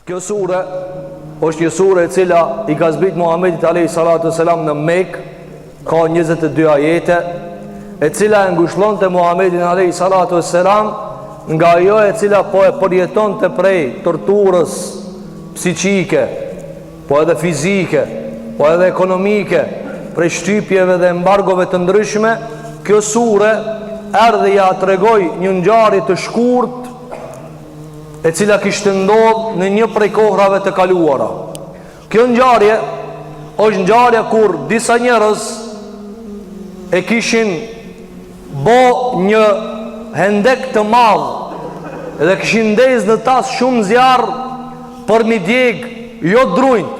Kjo sure është një sure e cila i ka zbrit Muhammedit alayhi salatu wasalam në Mekë, ka 22 ajete, e cila e ngushëllonte Muhammedin alayhi salatu wasalam nga ajo e cila po e përjetonte prej torturës psiqike, po edhe fizike, po edhe ekonomike, prej shtypjeve dhe embargove të ndryshme. Kjo sure erdhi ja tregoi një ngjarje të shkurt e cila kishte ndodhur në një prej kohrave të kaluara. Kjo ngjarje është ngjarja kur disa njerëz e kishin bo një hendek të madh dhe kishin ndezë në tas shumë zjarr për mi djeg jo drujt,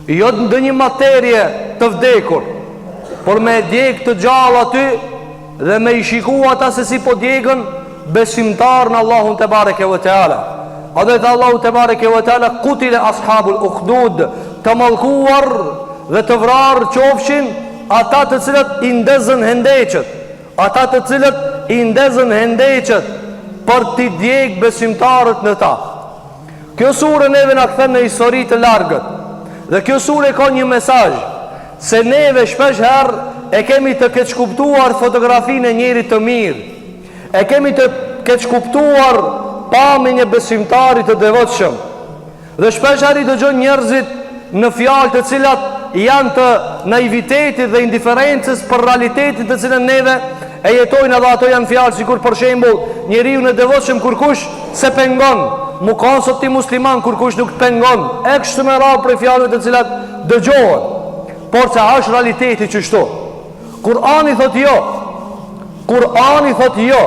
jo në një materie të vdekur, por me djeg të gjallë aty dhe me i shikua ata se si po djegën besimtar në Allahun te bareke ve teala. A dhe Allahu te bareke ve teala kutile ashabul ukhdud, të mallkuar dhe të vrarë qofshin ata të cilët i ndezën hendeqet, ata të cilët i ndezën hendeqet për t'i djeg besimtarët në ta. Kjo sure neve na kthen në histori të largët, dhe kjo sure ka një mesazh se neve shpesh herë e kemi të keqkuptuar fotografinë e njerit të mirë, e kemi të keqkuptuar pamjen e besimtarit të devotshëm, dhe shpesh herë i dëgjon njerëzit në fjalë të cilat janë të naivitetit dhe indiferencës për realitetin të cilën neve e jetojnë, edhe ato janë fjalë sikur për shembull njeriu në devotshëm kur kush se pengon, mu kanë sot ti musliman kur kush nuk pengon, e kështu me radhë për fjalët të cilat dëgjohen, por se është realiteti çështo. Kur'ani thot jo. Kur'ani thot jo.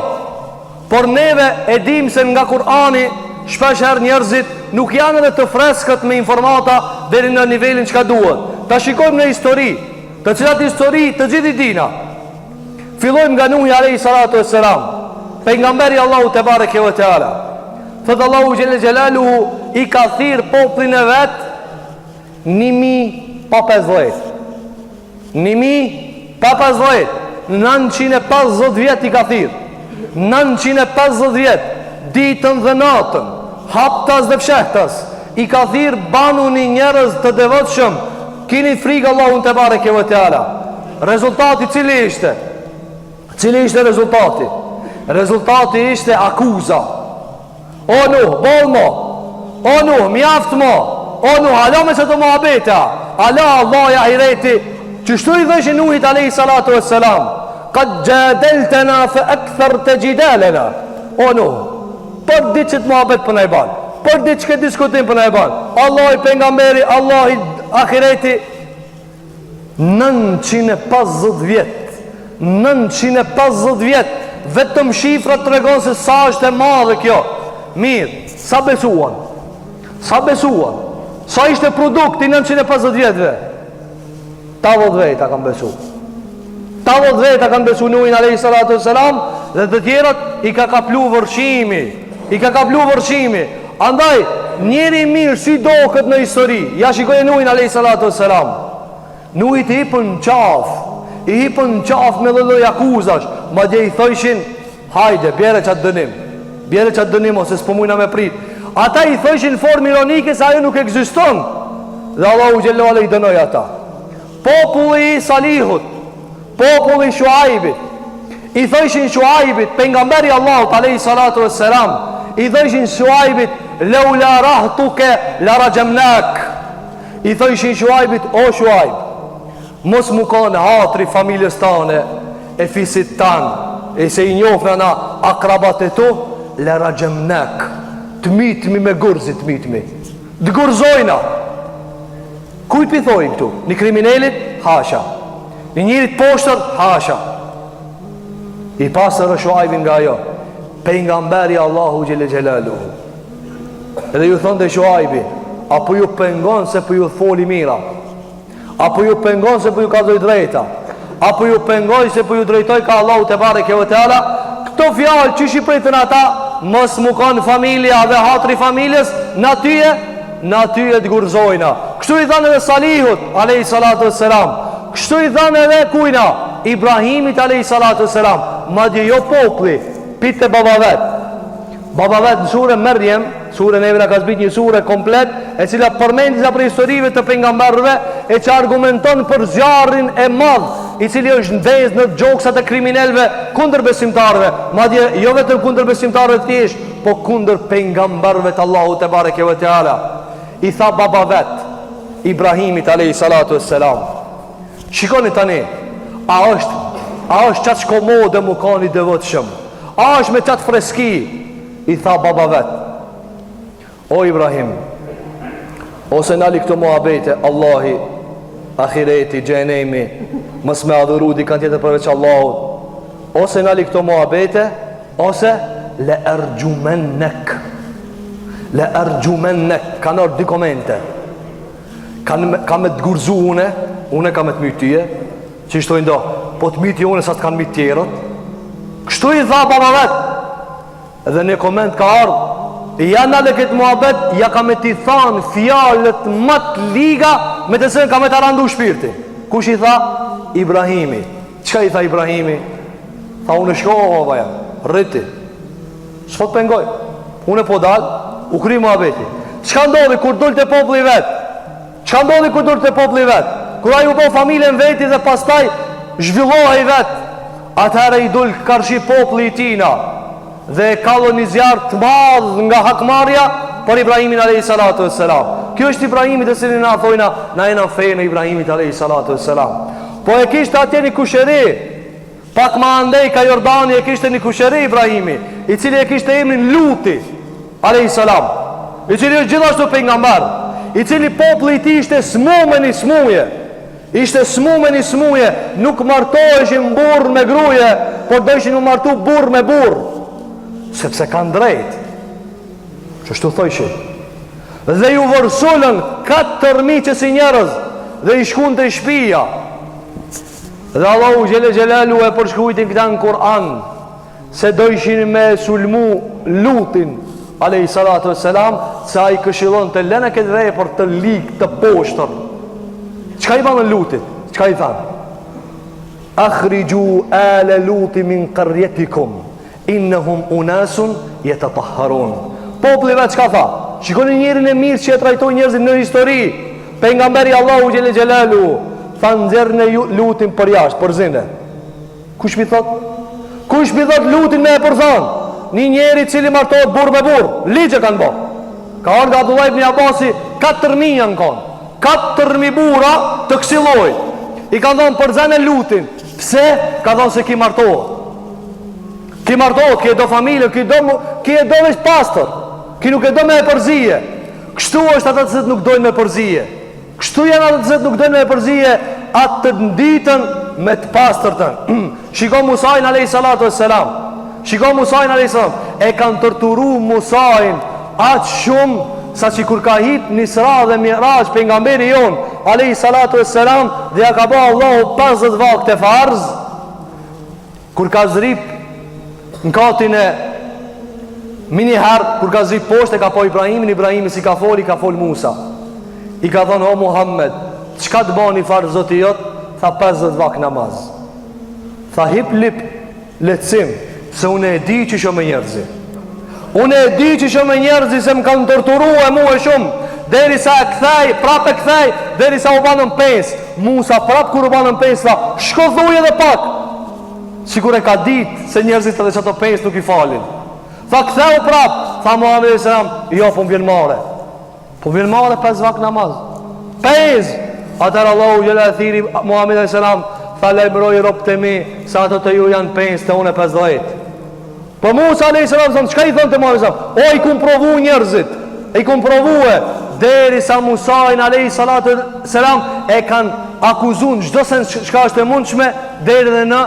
Por neve e dim se nga Kur'ani shpesh herë njerëzit nuk janë edhe të freskët me informata deri në nivelin çka duhet. Ta shikojmë në histori, të cilat histori të gjithë i dina. Fillojmë nga Nuhi alayhi salatu wassalam, pejgamberi Allahu te bareke ve teala. Thot Allahu xhelle xhelaluhu i ka thirr popullin e vet 1050. 1050, 950 vjet i ka thirr. 950 vjet, ditën dhe natën, haptas dhe fshehtas, i ka thirr banuni njerëz të devotshëm, kini frikë Allahun te bareke ve teala. Rezultati cili ishte? Cili ishte rezultati? Rezultati ishte akuza. O Nuh, bolmo. O Nuh, mjaft mo. O Nuh, alo me se të muhabeta. Ala Allah ja hireti. Qështu i dheshe Nuhit alayhi salatu wassalam, qad jadeltena fa akthar të gjidalena. O Nuh, për ditë që të muhabet për në i ban, për ditë që këtë diskutim për në i ban, Allah i pengamberi, Allah i akhireti. 950 vjet, 950 vjet, vetëm shifrat të regon se sa është e madhe kjo. Mirë, sa besuan? Sa besuan? Sa ishte produkti 950 vjetve? 80 veta kanë besu. 80 veta kanë besu Nuhin alayhi salatu wassalam, dhe të tjerat i ka kaplu vërshimi. I ka kaplu vërshimi. Andaj, njeri mirë si do këtë në histori. Ja shikoj Nuhin alayhi salatu wassalam. Nuhi i hipën qaf. I hipën qaf me lloj akuzash. Madje i thoshin, hajde, bjere qatë dënim. Bjere qatë dënim ose s'po mujna me prit. Ata i thoshin formë ironike se ajo nuk ekziston. Dhe Allahu xhallahu ala i dënoi ata. Populli i Salihut, populli i Shuaibit, i thoshin Shuaibit, pejgamberi Allahut alayhi salatu wassalam, i thoshin Shuaibit, laula rahtuke la rajamnak. I thoshin Shuaibit, o Shuaib, mos mu kanë hatri familjes tane, e fisit tanë, e se i njofna na akrabat e tu, la rajamnak. Të mitmi me gurzit, të mitmi. Të gurzojna. Kujt pithoj këtu? Një kriminalit? Hasha. Një njerit poshtër? Hasha. I pasër është Shuaibin nga jo, pejgamberi Allahu xhelle xhelaluhu. Edhe ju thonë dhe Shuaibi, apo ju pengon se për ju foli mira, apo ju pengon se për ju ka doj drejta, apo ju pengon se për ju drejtoj ka Allahu te bareke ve teala. Këto fjalë që shqipritën ata, mos mu kanë familja dhe hatri familjes, në tyje të gurzojna. Kështu i dhanë edhe Salihut alayhi salatu wassalam, kështu i dhanë edhe kujna Ibrahimit alayhi salatu wassalam, madje jo populli, pitë baba vet. Baba vetë në sure Mërjem, sure neve në ka zbit një sure komplet, e cila përmend disa për historive të pejgamberëve, e që argumenton për zjarrin e madh, i cili është ndezë në gjoksat e kriminelve kundër besimtarëve, madje jo vetëm kundër besimtarëve thjesht, po kundër pejgamberëve të Allahut te bareke ve teala. I tha baba vet Ibrahimit alayhi salatu wassalam, shikoni tani, a është qatë shkomode mu kanë i devotshëm, a është me qatë freski? I tha baba vet, o Ibrahim, ose nali këto muhabete, Allahi, ahireti, gjenemi, mës me adhuru di kanë tjetër përveç Allahut, ose nali këto muhabete, ose le ergjumennek, kanë orë dy komente, ka me të gurzu une ka me të mytë tyje, që ishtojnë do, po të mytë une sa të kanë mytë tjerët, kështu i tha baba vet. Edhe një koment ka ardhë, janë ale këtë muhabet, ja ka me t'i thanë fjalët më të liga, me të sënë ka me t'a randu shpirti. Kush i tha? Ibrahimi. Qëka i tha Ibrahimi? Tha, unë shkohë baja, rriti, s'fot pengoj, unë po dalë, u kry muhabeti. Qëka ndodhi kur dull të popli vetë? Qëka ndodhi kur dull të popli vetë? Kura ju po familjen veti dhe pastaj zhvillohi vetë, atëherë i dull karshi popli i tina, dhe kallo një zjarë të madh nga hakmarja për Ibrahimin alayhi salatu wassalam. Kjo është Ibrahimi dhe cilin na thojna, na e në fejnë Ibrahimit alayhi salatu wassalam. Po e kishtë atje një kusheri, pak ma andej ka Jordani, e kishtë një kusheri Ibrahimi, i cili e kishtë emrin Luti alayhi salam, i cili është gjithashtu pejgamber, i cili populli i tij ishte smumen i smuje, nuk martoheshin burr me gruje, por dëshin u martu burr me burr, sepse kanë drejt, që shtu thojshin, dhe ju vërsullën 4.000 që si njerëz, dhe i shkun të shpia, dhe Allahu Gjelalu e përshkujtin këta në Kur'an, se dojshin me sulmu Lutin alayhi salatu wassalam, se a i këshillon të lene këtë vej për të lik të poshtër. Qka i banë Lutit? Qka i thanë? Akhriju ale Luti min qarjetikum, innehum unasun jetë të tahharun. Popli vetë qka tha? Shikoni njerin e mirë që e trajtoj njerëzit në histori. Pejgamberi Allahu Gjelalu tha nxerrën e Lutin për jashtë, për zinde. Kush mi thot? Kush mi thot Lutin me e përzan? Një njeri cili martohet burr me burr, ligje kanë bo. Ka orë nga Abdullah ibn Abasi, 4.000 janë kanë, 4.000 burra të kësilloj. I kanë thonë përzan e Lutin. Pse? Ka thonë se ki martohet. Ki martohet, ki e do familje, ki e do veç pastor, ki nuk e do me e përzije. Kështu është ata të zëtë nuk dojnë me përzije. Kështu janë ata të zëtë nuk dojnë me e përzije, atë të nditën me të pastërtën. Shiko Musajnë alayhi salatu wassalam, e kanë tërturu Musajnë atë shumë, sa që kur ka hip Nisra dhe Miraj pejgamberi jon alayhi salatu wassalam, dhe ja ka ba Allahu 50 vakte farz, kur ka zrip në katin e mini herë, kur ka zrip poshtë, e ka po Ibrahimi si ka fol Musa. I ka thonë, o Muhammed, qka të bani farë zoti jotë? Tha 50 vak namaz. Tha hip lip letësim, se unë e di që shumë njerëzi. Unë e di që shumë njerëzi se më kanë torturu e mu e shumë, deri sa e këthej, prap e këthej, deri sa u banën pes. Musa prap kur u banën pes, tha, shko dhuj edhe pak. Sikur e ka ditë se njerëzit edhe që ato pes nuk i falin. Tha këtheu prap, tha Muhammed a.s. Jo, po më vjen mare. Po vjen mare 5 vak namaz. 5! Atër Allahu gjela e thiri Muhammed a.s. Tha lejmëroj ropë të mi, sa ato të ju janë 5, të une 50. Po Musa a.s. Qka i thënë të Muhammed a.s. O, i kumë provu njerëzit, i kumë provu e, deri sa Musajn a.s. e kanë akuzun, gjdo sen shka është e mundshme, deri dhe në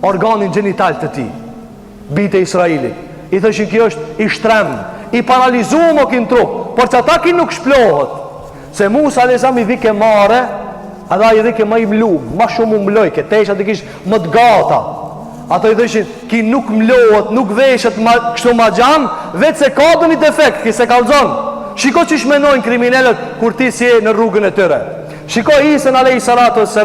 organin gjenital të ti, bite Israeli. I thëshin kjo është i shtrem, i paralizuar o kin trup, por që ata kin nuk shplohet, se Musa a.s. i dhike mare, edhe i dhike më i mlumë, ma shumë më mloj, ke tesha të kish më të gata. Ato i thëshin, ki nuk mlohet, nuk veshet kështu ma gjanë, vetë se ka dhe një defekt, ki se kalzon. Shiko që shmenojnë kriminellet kur ti si e në rrugën e tëre. Shiko Isën a.s.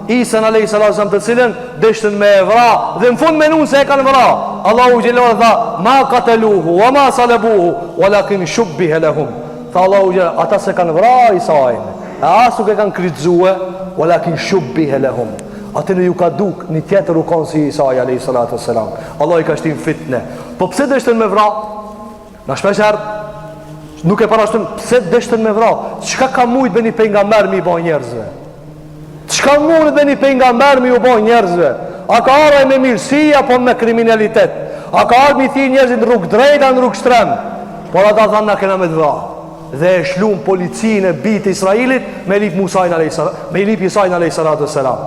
Isa alayhi salatu të cilën deshtën me e vra dhe në fund menun se e kanë vra. Allahu xhelal tha ma qataluhu wa ma salabuhu walakin shubbiha lahum. Tha Allahu xhelal ata se kanë vra Isain, asu që kanë krijuar walakin shubbiha lahum. Atë në ju ka duk një tjetër u konë si Isai alayhi salatu wassalam. Allah i ka shtim fitne. Po pse deshtën me vra? Na shpesher nuk e parashtëm pse deshtën me vra. Çka ka mujt me një pejgamber mi bën njerëzve? Çka mund me një pejgamber mi u bën njerëzve? A ka ardhur me mirësi apo me kriminalitet? A ka ardhur mi thirr njerëzit në rrugë drejtë në rrugë shtrem? Por ata thanë na kena me të vra. Dhe e shlum policinë e bitë Israilit me lip Musa alayhi salam, me lip Isa alayhi salatu wassalam.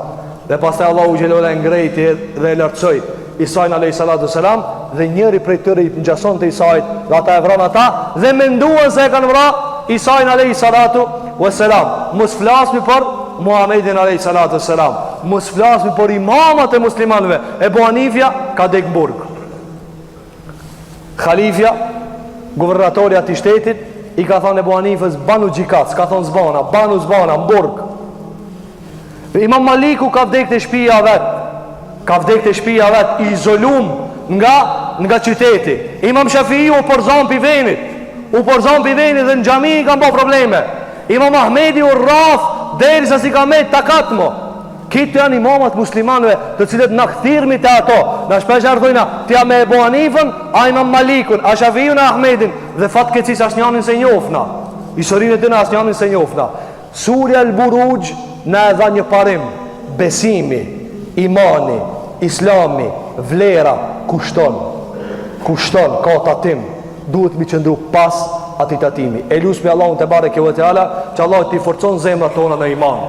Dhe pastaj Allahu xhelala ngrejti dhe e lartësoi Isa alayhi salatu wassalam dhe njëri prej tyre i ngjason te Isait dhe ata e vranë ata dhe menduan se e kanë vrarë Isa alayhi salatu wassalam. Mos flasmi për Muhammedin alayhi salatu wassalam, mos flasmi për imamat e muslimanëve. Ebu Hanifja ka dek në burg. Khalifja, guvernatori ati shtetit, i ka thonë Ebu Hanifës banu gjikac, ka thonë zbana, banu zbana, në burg. Imam Maliku ka vdek të shpija vet, ka vdek të shpija vet, i izolum nga qyteti. Imam Shafii u përzon për venit, dhe në gjami i ka mbo probleme. Imam Ahmedi u rraf, deri sa si ka me takatmo. Kitë janë imamat muslimanve të cilët në këthirmi të ato. Në shpesh ardhojna tja me Ebu Hanifën, a Imam Malikun, a Shafiun, a Ahmedin. Dhe fatke cis as njanin se njofna. Isorin e të në as njanin se njofna. Surja al-Buruj në edha një parim. Besimi, imani, islami, vlera, kushton. Kushton, ka tatim. Duhet mi qëndru pas ati tatimi. E lusmi Allahun te bareke ve teala, që Allah t'i forcon zemrat tona në iman.